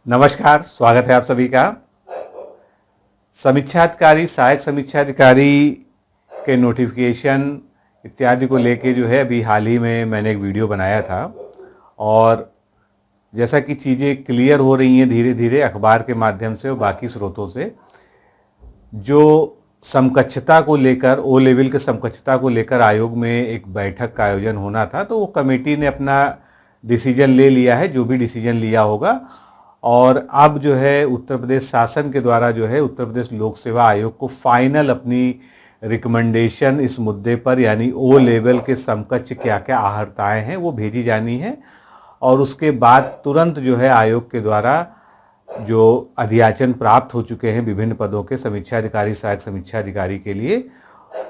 नमस्कार, स्वागत है आप सभी का। समीक्षाधिकारी, सहायक समीक्षाधिकारी के नोटिफिकेशन इत्यादि को लेके जो है अभी हाल ही में मैंने एक वीडियो बनाया था और जैसा कि चीज़ें क्लियर हो रही हैं धीरे धीरे अखबार के माध्यम से और बाकी स्रोतों से, जो समकक्षता को लेकर ओ लेवल के समकक्षता को लेकर आयोग में एक बैठक का आयोजन होना था, तो वो कमेटी ने अपना डिसीजन ले लिया है, जो भी डिसीजन लिया होगा। और अब जो है उत्तर प्रदेश शासन के द्वारा जो है उत्तर प्रदेश लोक सेवा आयोग को फाइनल अपनी रिकमेंडेशन इस मुद्दे पर, यानी ओ लेवल के समकक्ष क्या क्या अहर्ताएँ हैं वो भेजी जानी है। और उसके बाद तुरंत जो है आयोग के द्वारा जो अधियाचन प्राप्त हो चुके हैं विभिन्न पदों के समीक्षा अधिकारी, सहायक समीक्षा अधिकारी के लिए,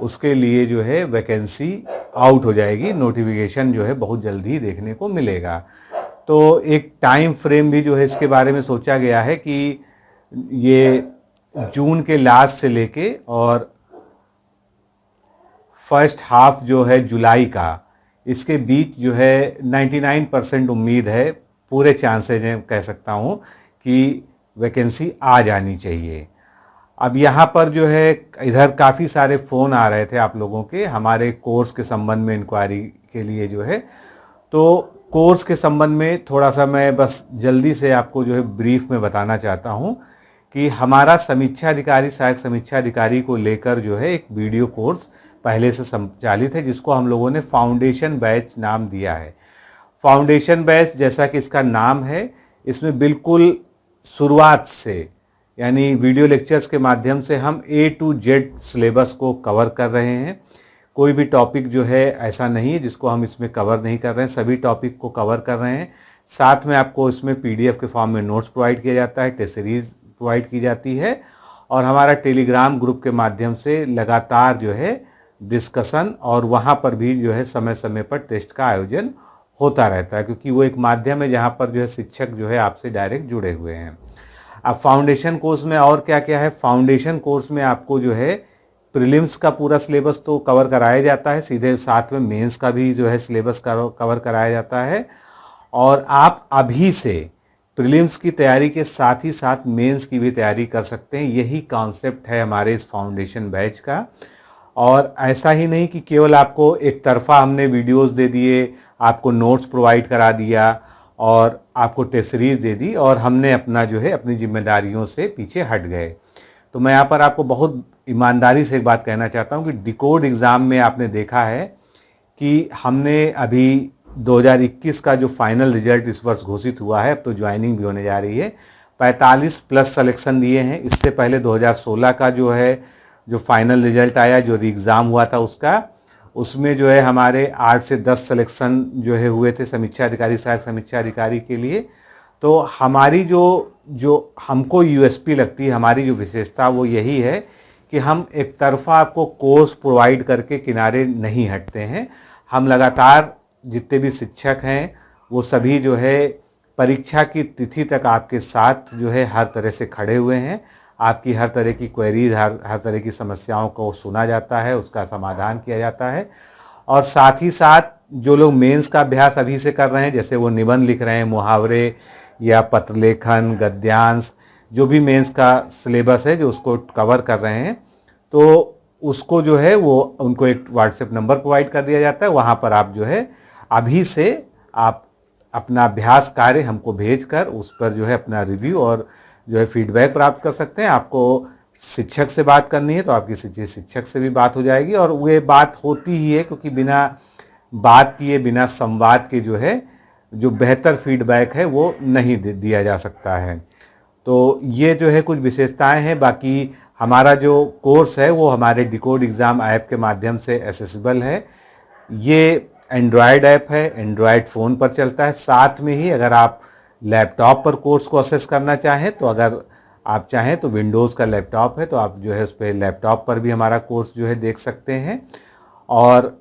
उसके लिए जो है वैकेंसी आउट हो जाएगी। नोटिफिकेशन जो है बहुत जल्दी ही देखने को मिलेगा। तो एक टाइम फ्रेम भी जो है इसके बारे में सोचा गया है कि ये जून के लास्ट से लेके और फर्स्ट हाफ जो है जुलाई का, इसके बीच जो है 99% उम्मीद है, पूरे चांसेज हैं कह सकता हूँ कि वैकेंसी आ जानी चाहिए। अब यहाँ पर जो है इधर काफ़ी सारे फ़ोन आ रहे थे आप लोगों के हमारे कोर्स के संबंध में इंक्वायरी के लिए जो है। तो कोर्स के संबंध में थोड़ा सा मैं बस जल्दी से आपको जो है ब्रीफ में बताना चाहता हूँ कि हमारा समीक्षा अधिकारी, सहायक समीक्षा अधिकारी को लेकर जो है एक वीडियो कोर्स पहले से संचालित है, जिसको हम लोगों ने फाउंडेशन बैच नाम दिया है। फाउंडेशन बैच जैसा कि इसका नाम है, इसमें बिल्कुल शुरुआत से यानी वीडियो लेक्चर्स के माध्यम से हम A to Z सिलेबस को कवर कर रहे हैं। कोई भी टॉपिक जो है ऐसा नहीं है जिसको हम इसमें कवर नहीं कर रहे हैं, सभी टॉपिक को कवर कर रहे हैं। साथ में आपको इसमें PDF के फॉर्म में नोट्स प्रोवाइड किया जाता है, टेस्ट सीरीज प्रोवाइड की जाती है और हमारा टेलीग्राम ग्रुप के माध्यम से लगातार जो है डिस्कशन और वहाँ पर भी जो है समय समय पर टेस्ट का आयोजन होता रहता है, क्योंकि वो एक माध्यम है जहाँ पर जो है शिक्षक जो है आपसे डायरेक्ट जुड़े हुए हैं। अब फाउंडेशन कोर्स में और क्या क्या है, फाउंडेशन कोर्स में आपको जो है प्रीलिम्स का पूरा सिलेबस तो कवर कराया जाता है, सीधे साथ में मेंस का भी जो है सिलेबस कवर कराया जाता है। और आप अभी से प्रीलिम्स की तैयारी के साथ ही साथ मेंस की भी तैयारी कर सकते हैं। यही कॉन्सेप्ट है हमारे इस फाउंडेशन बैच का। और ऐसा ही नहीं कि केवल आपको एक तरफा हमने वीडियोस दे दिए, आपको नोट्स प्रोवाइड करा दिया और आपको टेस्ट सीरीज दे दी और हमने अपना जो है अपनी जिम्मेदारियों से पीछे हट गए। तो मैं यहाँ पर आपको बहुत ईमानदारी से एक बात कहना चाहता हूँ कि डिकोड एग्ज़ाम में आपने देखा है कि हमने अभी 2021 का जो फाइनल रिजल्ट इस वर्ष घोषित हुआ है, अब तो ज्वाइनिंग भी होने जा रही है, 45+ सिलेक्शन दिए हैं। इससे पहले 2016 का जो है जो फाइनल रिजल्ट आया, जो एग्ज़ाम हुआ था उसका, उसमें जो है हमारे 8 से 10 सिलेक्शन जो है हुए थे समीक्षा अधिकारी, सहायक समीक्षा अधिकारी के लिए। तो हमारी जो हमको USP लगती है, हमारी जो विशेषता वो यही है कि हम एक तरफा आपको कोर्स प्रोवाइड करके किनारे नहीं हटते हैं। हम लगातार जितने भी शिक्षक हैं वो सभी जो है परीक्षा की तिथि तक आपके साथ जो है हर तरह से खड़े हुए हैं। आपकी हर तरह की क्वेरीज, हर तरह की समस्याओं को सुना जाता है, उसका समाधान किया जाता है। और साथ ही साथ जो लोग मेंस का अभ्यास अभी से कर रहे हैं, जैसे वो निबंध लिख रहे हैं, मुहावरे या पत्रलेखन, गद्यांश, जो भी मेंस का सिलेबस है जो उसको कवर कर रहे हैं, तो उसको जो है वो उनको एक व्हाट्सएप नंबर प्रोवाइड कर दिया जाता है। वहाँ पर आप जो है अभी से आप अपना अभ्यास कार्य हमको भेजकर उस पर जो है अपना रिव्यू और जो है फीडबैक प्राप्त कर सकते हैं। आपको शिक्षक से बात करनी है तो आपकी शिक्षक से भी बात हो जाएगी और वो बात होती ही है, क्योंकि बिना बात किए, बिना संवाद के जो है जो बेहतर फीडबैक है वो नहीं दिया जा सकता है। तो ये जो है कुछ विशेषताएं हैं। बाकी हमारा जो कोर्स है वो हमारे डिकोड एग्ज़ाम ऐप के माध्यम से एक्सेसिबल है। ये एंड्रॉयड ऐप है, एंड्रॉयड फ़ोन पर चलता है। साथ में ही अगर आप लैपटॉप पर कोर्स को असेस करना चाहें तो अगर आप चाहें तो विंडोज़ का लैपटॉप है तो आप जो है उस पर लैपटॉप पर भी हमारा कोर्स जो है देख सकते हैं। और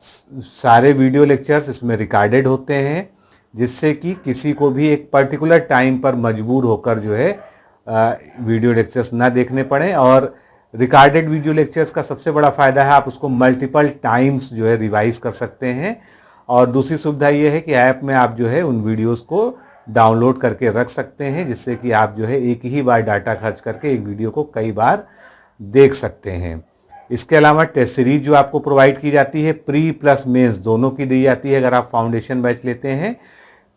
सारे वीडियो लेक्चर्स इसमें रिकॉर्डेड होते हैं, जिससे कि किसी को भी एक पर्टिकुलर टाइम पर मजबूर होकर जो है वीडियो लेक्चर्स ना देखने पड़े। और रिकॉर्डेड वीडियो लेक्चर्स का सबसे बड़ा फ़ायदा है आप उसको मल्टीपल टाइम्स जो है रिवाइज कर सकते हैं। और दूसरी सुविधा ये है कि ऐप में आप जो है उन वीडियोस को डाउनलोड करके रख सकते हैं, जिससे कि आप जो है एक ही बार डाटा खर्च करके एक वीडियो को कई बार देख सकते हैं। इसके अलावा टेस्ट सीरीज जो आपको प्रोवाइड की जाती है, प्री प्लस मेंस दोनों की दी जाती है अगर आप फाउंडेशन बैच लेते हैं।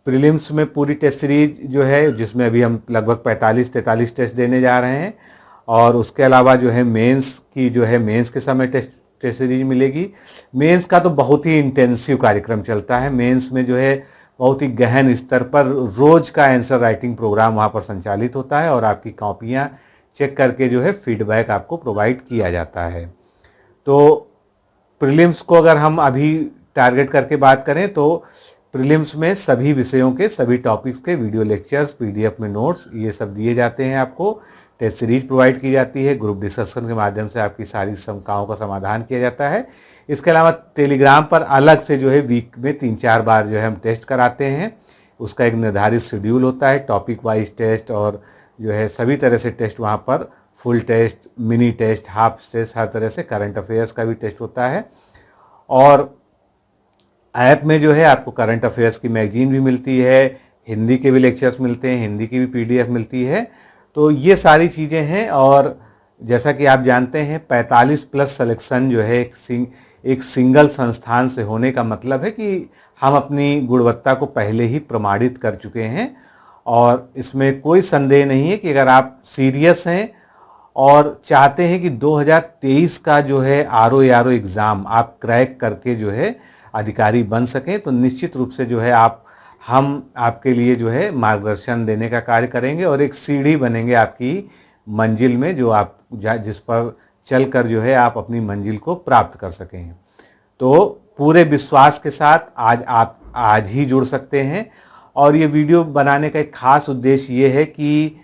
प्रीलिम्स में पूरी टेस्ट सीरीज जो है, जिसमें अभी हम लगभग 45-43 टेस्ट देने जा रहे हैं, और उसके अलावा जो है मेंस की जो है मेंस के समय टेस्ट सीरीज मिलेगी। मेंस का तो बहुत ही इंटेंसिव कार्यक्रम चलता है। मेंस में जो है बहुत ही गहन स्तर पर रोज का आंसर राइटिंग प्रोग्राम वहाँ पर संचालित होता है, और आपकी कॉपियाँ चेक करके जो है फीडबैक आपको प्रोवाइड किया जाता है। तो प्रीलिम्स को अगर हम अभी टारगेट करके बात करें तो प्रीलिम्स में सभी विषयों के सभी टॉपिक्स के वीडियो लेक्चर्स, पीडीएफ में नोट्स, ये सब दिए जाते हैं। आपको टेस्ट सीरीज प्रोवाइड की जाती है। ग्रुप डिस्कशन के माध्यम से आपकी सारी शंकाओं का समाधान किया जाता है। इसके अलावा टेलीग्राम पर अलग से जो है वीक में 3-4 बार जो है हम टेस्ट कराते हैं। उसका एक निर्धारित शेड्यूल होता है, टॉपिक वाइज टेस्ट और जो है सभी तरह से टेस्ट वहाँ पर, full test, mini test, half test, हर तरह से करंट अफेयर्स का भी टेस्ट होता है। और ऐप में जो है आपको करंट अफेयर्स की मैगजीन भी मिलती है, हिंदी के भी लेक्चर्स मिलते हैं, हिंदी की भी पीडीएफ मिलती है। तो ये सारी चीज़ें हैं। और जैसा कि आप जानते हैं 45 प्लस सिलेक्शन जो है एक सिंगल संस्थान से होने का मतलब है कि हम अपनी गुणवत्ता को पहले ही प्रमाणित कर चुके हैं। और इसमें कोई संदेह नहीं है कि अगर आप सीरियस हैं और चाहते हैं कि 2023 का जो है आरओ एग्ज़ाम आप क्रैक करके जो है अधिकारी बन सकें, तो निश्चित रूप से जो है हम आपके लिए जो है मार्गदर्शन देने का कार्य करेंगे और एक सीढ़ी बनेंगे आपकी मंजिल में, जो आप जिस पर चलकर जो है आप अपनी मंजिल को प्राप्त कर सकें। तो पूरे विश्वास के साथ आप आज ही जुड़ सकते हैं। और ये वीडियो बनाने का एक खास उद्देश्य ये है कि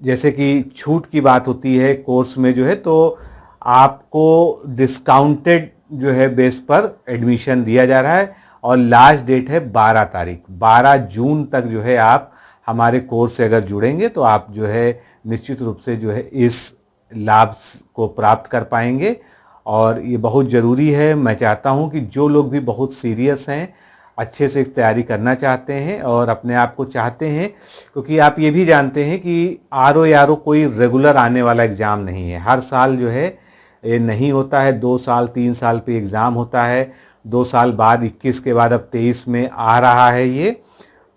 जैसे कि छूट की बात होती है कोर्स में जो है, तो आपको डिस्काउंटेड जो है बेस पर एडमिशन दिया जा रहा है और लास्ट डेट है 12 तारीख। 12 जून तक जो है आप हमारे कोर्स से अगर जुड़ेंगे तो आप जो है निश्चित रूप से जो है इस लाभ को प्राप्त कर पाएंगे। और ये बहुत ज़रूरी है। मैं चाहता हूँ कि जो लोग भी बहुत सीरियस हैं, अच्छे से तैयारी करना चाहते हैं और अपने आप को चाहते हैं, क्योंकि आप ये भी जानते हैं कि आरओ कोई रेगुलर आने वाला एग्ज़ाम नहीं है। हर साल जो है ये नहीं होता है, 2 साल 3 साल पे एग्ज़ाम होता है। 2 साल बाद 21 के बाद अब 23 में आ रहा है ये,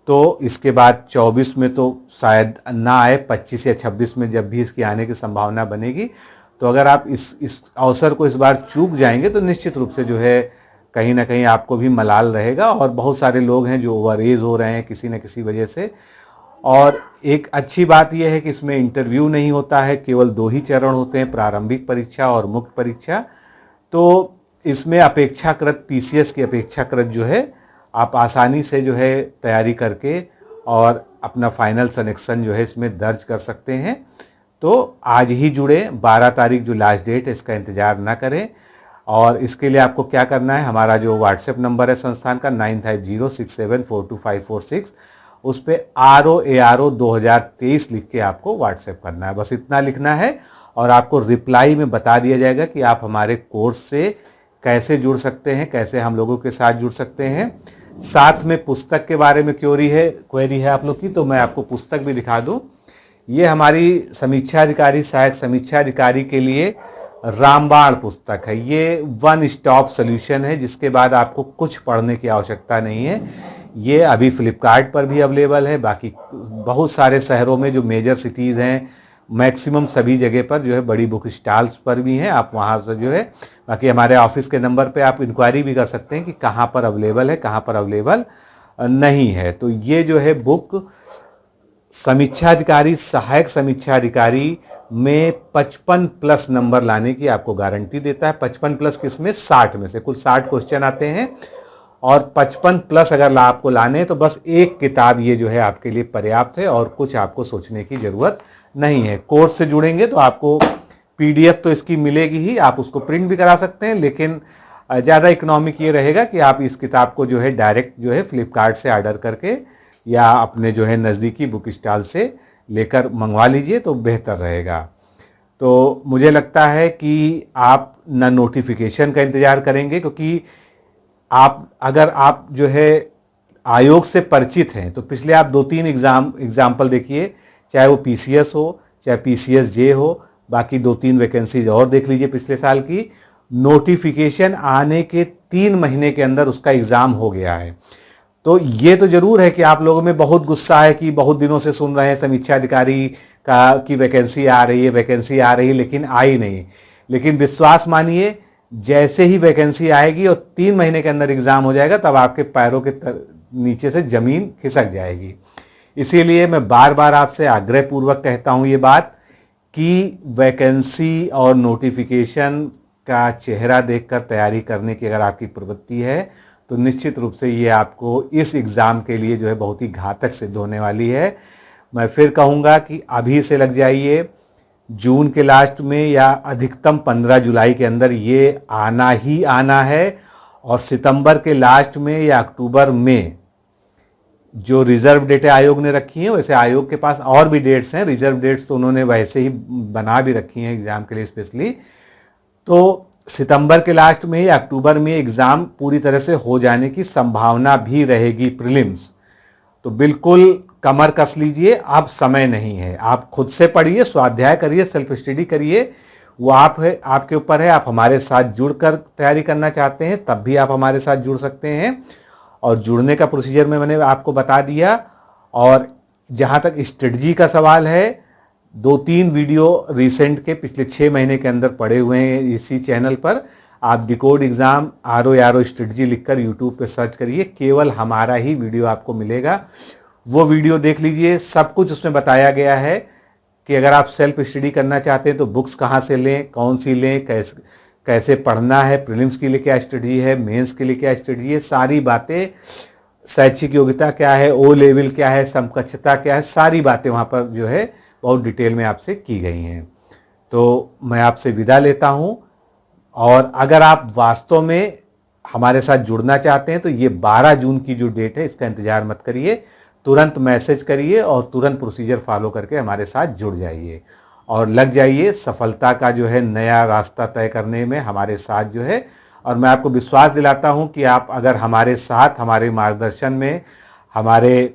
तो इसके बाद 24 में तो शायद ना आए, 25 या 26 में जब भी इसकी आने की संभावना बनेगी। तो अगर आप इस अवसर को इस बार चूक जाएंगे तो निश्चित रूप से जो है कहीं ना कहीं आपको भी मलाल रहेगा। और बहुत सारे लोग हैं जो ओवर एज हो रहे हैं किसी न किसी वजह से। और एक अच्छी बात यह है कि इसमें इंटरव्यू नहीं होता है, केवल 2 ही चरण होते हैं, प्रारंभिक परीक्षा और मुख्य परीक्षा। तो इसमें अपेक्षाकृत पीसीएस की अपेक्षाकृत जो है आप आसानी से जो है तैयारी करके और अपना फाइनल सिलेक्शन जो है इसमें दर्ज कर सकते हैं। तो आज ही जुड़े, 12 तारीख जो लास्ट डेट है इसका इंतज़ार ना करें। और इसके लिए आपको क्या करना है, हमारा जो व्हाट्सएप नंबर है संस्थान का 9506742546, उस पर ROARO 2023 लिख के आपको व्हाट्सएप करना है। बस इतना लिखना है और आपको रिप्लाई में बता दिया जाएगा कि आप हमारे कोर्स से कैसे जुड़ सकते हैं, कैसे हम लोगों के साथ जुड़ सकते हैं। साथ में पुस्तक के बारे में क्वेरी है आप लोग की, तो मैं आपको पुस्तक भी दिखा दूं। ये हमारी समीक्षा अधिकारी, सहायक समीक्षा अधिकारी के लिए रामबाण पुस्तक है। ये 1 स्टॉप सॉल्यूशन है, जिसके बाद आपको कुछ पढ़ने की आवश्यकता नहीं है। ये अभी फ्लिपकार्ट पर भी अवेलेबल है, बाकी बहुत सारे शहरों में जो मेजर सिटीज़ हैं, मैक्सिमम सभी जगह पर जो है बड़ी बुक स्टॉल्स पर भी हैं, आप वहाँ से जो है, बाकी हमारे ऑफिस के नंबर पे आप इंक्वायरी भी कर सकते हैं कि कहाँ पर अवेलेबल है, कहाँ पर अवेलेबल नहीं है। तो ये जो है बुक समीक्षा अधिकारी, सहायक समीक्षा अधिकारी में 55 प्लस नंबर लाने की आपको गारंटी देता है। 55 प्लस किसमें, 60 में से कुल 60 क्वेश्चन आते हैं और 55 प्लस अगर आपको लाने हैं तो बस एक किताब ये जो है आपके लिए पर्याप्त है और कुछ आपको सोचने की ज़रूरत नहीं है। कोर्स से जुड़ेंगे तो आपको पीडीएफ तो इसकी मिलेगी ही, आप उसको प्रिंट भी करा सकते हैं, लेकिन ज़्यादा इकोनॉमिक ये रहेगा कि आप इस किताब को जो है डायरेक्ट जो है फ्लिपकार्ट से ऑर्डर करके या अपने जो है नज़दीकी बुक स्टॉल से लेकर मंगवा लीजिए तो बेहतर रहेगा। तो मुझे लगता है कि आप ना नोटिफिकेशन का इंतज़ार करेंगे, क्योंकि अगर आप जो है आयोग से परिचित हैं तो पिछले आप 2-3 एग्जाम्पल देखिए, चाहे वो पीसीएस हो, चाहे पीसीएस जे हो, बाकी 2-3 वैकेंसीज और देख लीजिए पिछले साल की। नोटिफिकेशन आने के 3 महीने के अंदर उसका एग्ज़ाम हो गया है। तो ये तो ज़रूर है कि आप लोगों में बहुत गुस्सा है कि बहुत दिनों से सुन रहे हैं समीक्षा अधिकारी का कि वैकेंसी आ रही है, वैकेंसी आ रही है, लेकिन आई नहीं। लेकिन विश्वास मानिए, जैसे ही वैकेंसी आएगी और 3 महीने के अंदर एग्ज़ाम हो जाएगा, तब आपके पैरों के नीचे से ज़मीन खिसक जाएगी। इसीलिए मैं बार बार आपसे आग्रहपूर्वक कहता हूँ ये बात कि वैकेंसी और नोटिफिकेशन का चेहरा देखकर तैयारी करने की अगर आपकी प्रवृत्ति है तो निश्चित रूप से ये आपको इस एग्ज़ाम के लिए जो है बहुत ही घातक सिद्ध होने वाली है। मैं फिर कहूँगा कि अभी से लग जाइए, जून के लास्ट में या अधिकतम 15 जुलाई के अंदर ये आना ही आना है। और सितंबर के लास्ट में या अक्टूबर में जो रिजर्व डेटें आयोग ने रखी हैं, वैसे आयोग के पास और भी डेट्स हैं, रिजर्व डेट्स तो उन्होंने वैसे ही बना भी रखी हैं एग्ज़ाम के लिए स्पेशली। तो सितंबर के लास्ट में या अक्टूबर में एग्ज़ाम पूरी तरह से हो जाने की संभावना भी रहेगी प्रीलिम्स। तो बिल्कुल कमर कस लीजिए, अब समय नहीं है। आप खुद से पढ़िए, स्वाध्याय करिए, सेल्फ स्टडी करिए, वो आप है, आपके ऊपर है। आप हमारे साथ जुड़कर तैयारी करना चाहते हैं तब भी आप हमारे साथ जुड़ सकते हैं। और जुड़ने का प्रोसीजर में मैंने आपको बता दिया। और जहाँ तक स्ट्रेटजी का सवाल है, 2-3 वीडियो रिसेंट के पिछले 6 महीने के अंदर पड़े हुए हैं इसी चैनल पर। आप डिकोड एग्ज़ाम RO स्ट्रेटजी लिखकर यूट्यूब पे सर्च करिए, केवल हमारा ही वीडियो आपको मिलेगा। वो वीडियो देख लीजिए, सब कुछ उसमें बताया गया है कि अगर आप सेल्फ स्टडी करना चाहते हैं तो बुक्स कहाँ से लें, कौन सी लें, कैसे पढ़ना है, प्रीलिम्स के लिए क्या स्ट्रेटजी है, मेंस के लिए क्या स्ट्रेटजी है, सारी बातें, शैक्षिक योग्यता क्या है, ओ लेवल क्या है, समकक्षता क्या है, सारी बातें वहाँ पर जो है बहुत डिटेल में आपसे की गई हैं। तो मैं आपसे विदा लेता हूँ। और अगर आप वास्तव में हमारे साथ जुड़ना चाहते हैं तो ये 12 जून की जो डेट है, इसका इंतज़ार मत करिए, तुरंत मैसेज करिए और तुरंत प्रोसीजर फॉलो करके हमारे साथ जुड़ जाइए और लग जाइए सफलता का जो है नया रास्ता तय करने में हमारे साथ जो है। और मैं आपको विश्वास दिलाता हूँ कि आप अगर हमारे साथ, हमारे मार्गदर्शन में, हमारे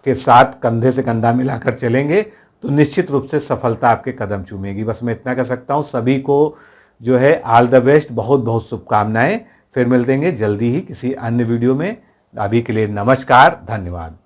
के साथ कंधे से कंधा मिलाकर चलेंगे तो निश्चित रूप से सफलता आपके कदम चूमेगी। बस मैं इतना कह सकता हूँ। सभी को जो है ऑल द बेस्ट, बहुत बहुत शुभकामनाएं। फिर मिलते हैं जल्दी ही किसी अन्य वीडियो में। अभी के लिए नमस्कार, धन्यवाद।